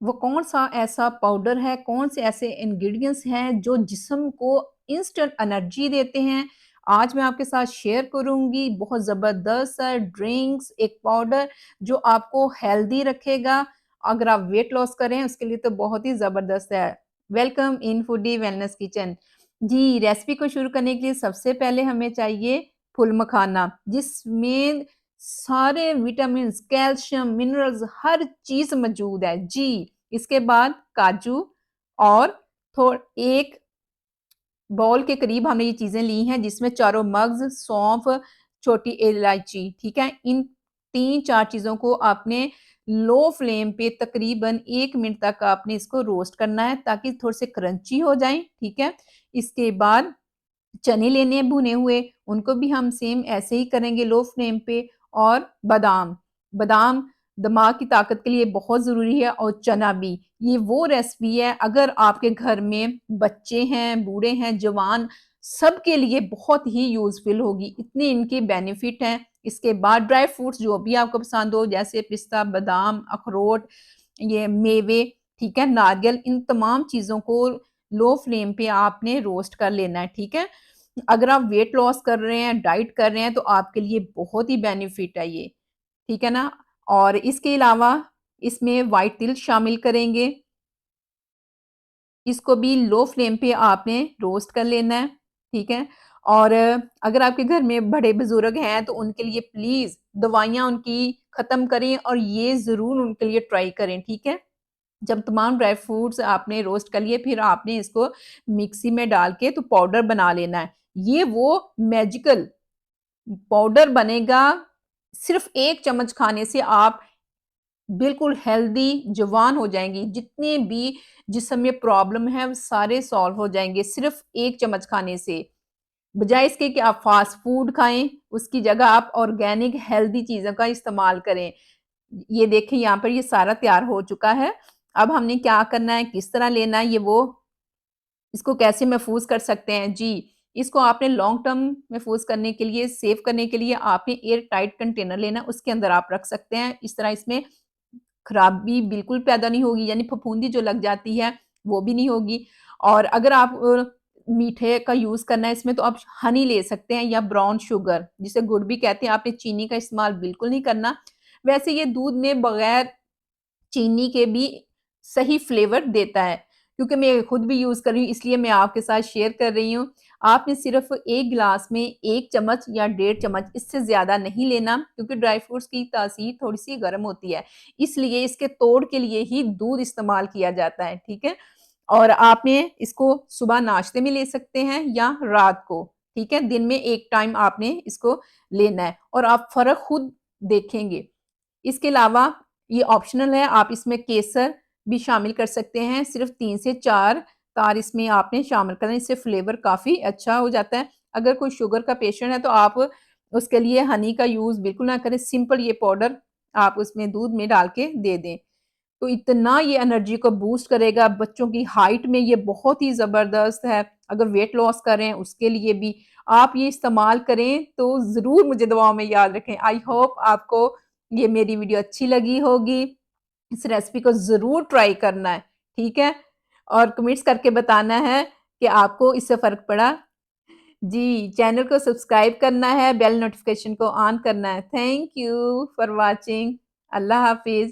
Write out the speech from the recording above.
वो कौन-सा ऐसा पाउडर है, कौन से ऐसे इंग्रीडिएंट्स हैं जो जिस्म को इंस्टेंट एनर्जी देते हैं। आज मैं आपके साथ शेयर करूँगी बहुत ज़बरदस्त सा ड्रिंक्स, एक पाउडर जो आपको हेल्दी रखेगा। अगर आप वेट लॉस करें उसके लिए तो बहुत ही ज़बरदस्त है। Welcome in foodie wellness kitchen. जी, रेसिपी को शुरू करने के लिए सबसे पहले हमें चाहिए फुल मखाना, जिसमें सारे विटामिन्स, कैल्शियम, मिनरल्स हर चीज़ मौजूद है। जी, इसके बाद काजू और थो 1 बाउल के करीब हमने ये चीज़ें ली हैं जिसमें चारों मग्ज़, सौंफ, छोटी इलायची, ठीक है? इन 3-4 चीज़ों को आपने लो फ्लेम पे तकरीबन 1 मिनट तक आपने इसको रोस्ट करना है ताकि थोड़े से क्रंची हो जाएँ, ठीक है? इसके बाद चने लेने हैं भुने हुए, उनको भी हम सेम ऐसे ही करेंगे लो फ्लेम पे और बादाम, बादाम दिमाग की ताकत के लिए बहुत ज़रूरी है और चना भी। ये वो रेसिपी है अगर आपके घर में बच्चे हैं, बूढ़े हैं, जवान सबके लिए बहुत ही यूज़फुल होगी, इतने इनके बेनिफिट हैं। इसके बाद ड्राई फ्रूट्स जो भी आपको पसंद हो जैसे पिस्ता, बादाम, अखरोट, ये मेवे, ठीक है? नारियल इन तमाम चीज़ों को लो फ्लेम पे आपने रोस्ट कर लेना है, ठीक है? अगर आप वेट लॉस कर रहे हैं, डाइट कर रहे हैं तो आपके लिए बहुत ही बेनिफिट है ये, ठीक है ना? और इसके अलावा इसमें व्हाइट तिल शामिल करेंगे, इसको भी लो फ्लेम पे आपने रोस्ट कर लेना है, ठीक है? और अगर आपके घर में बड़े-बुज़ुर्ग हैं तो उनके लिए प्लीज़ दवाइयाँ उनकी ख़त्म करें और ये ज़रूर उनके लिए ट्राई करें, ठीक है? जब तमाम ड्राई फ्रूट्स आपने रोस्ट कर लिए फिर आपने इसको मिक्सी में डाल के तो पाउडर बना लेना है। ये वो मैजिकल पाउडर बनेगा, सिर्फ़ 1 चम्मच खाने से आप बिल्कुल हेल्दी जवान हो जाएँगी। जितने भी जिस्म में प्रॉब्लम है वो सारे सॉल्व हो जाएँगे सिर्फ़ 1 चम्मच खाने से। बजाए इसके कि आप फ़ास्ट फूड खाएँ, उसकी जगह आप ऑर्गेनिक हेल्दी चीज़ों का इस्तेमाल करें। ये देखिए यहाँ पर ये सारा तैयार हो चुका है। अब हमने क्या करना है, किस तरह लेना है ये वो इसको कैसे महफ़ूज़ कर सकते हैं? जी, इसको आपने लॉन्ग टर्म महफ़ूज़ करने के लिए, सेव करने के लिए आपने एयर टाइट कंटेनर लेना है, उसके अंदर आप रख सकते हैं। इस तरह इसमें खराबी बिल्कुल पैदा नहीं होगी, यानी फफूंदी जो लग जाती है, वो भी नहीं होगी। और अगर आप मीठे का यूज़ करना है इसमें तो आप हनी ले सकते हैं या ब्राउन शुगर, जिसे गुड़ भी कहते हैं, आपने चीनी का इस्तेमाल बिल्कुल नहीं करना। वैसे ये दूध में बगैर चीनी के भी सही फ्लेवर देता है। क्योंकि मैं खुद भी यूज़ कर रही हूँ इसलिए मैं आपके साथ शेयर कर रही हूँ। आपने सिर्फ़ 1 गिलास में 1 चम्मच या डेढ़ चम्मच इससे ज़्यादा नहीं लेना क्योंकि ड्राई फ्रूट्स की तासीर थोड़ी-सी गर्म होती है। इसलिए इसके तोड़ के लिए ही दूध इस्तेमाल किया जाता है, ठीक है? और आपने इसको सुबह नाश्ते में ले सकते हैं या रात को, ठीक है? दिन में 1 टाइम आपने इसको लेना है और आप फ़र्क खुद देखेंगे। इसके अलावा ये ऑप्शनल है, आप इसमें केसर भी शामिल कर सकते हैं, सिर्फ़ 3 से 4 तार इसमें आपने शामिल करना है, इससे फ्लेवर काफ़ी अच्छा हो जाता है। अगर कोई शुगर का पेशेंट है तो आप उसके लिए हनी का यूज़ बिल्कुल ना करें, सिंपल ये पाउडर आप उसमें दूध में डाल के दे दें। तो इतना ये एनर्जी को बूस्ट करेगा, बच्चों की हाइट में ये बहुत ही ज़बरदस्त है, अगर वेट लॉस कर रहे हैं उसके लिए भी आप ये इस्तेमाल करें तो ज़रूर मुझे दुआओं में याद रखें। आई होप आपको ये मेरी वीडियो अच्छी लगी होगी, इस रेसिपी को ज़रूर ट्राई करना है, ठीक है? और कमेंट्स करके बताना है कि आपको इससे फ़र्क पड़ा। जी, चैनल को सब्सक्राइब करना है, बेल नोटिफ़िकेशन को ऑन करना है। Thank you for watching. अल्लाह हाफ़िज़।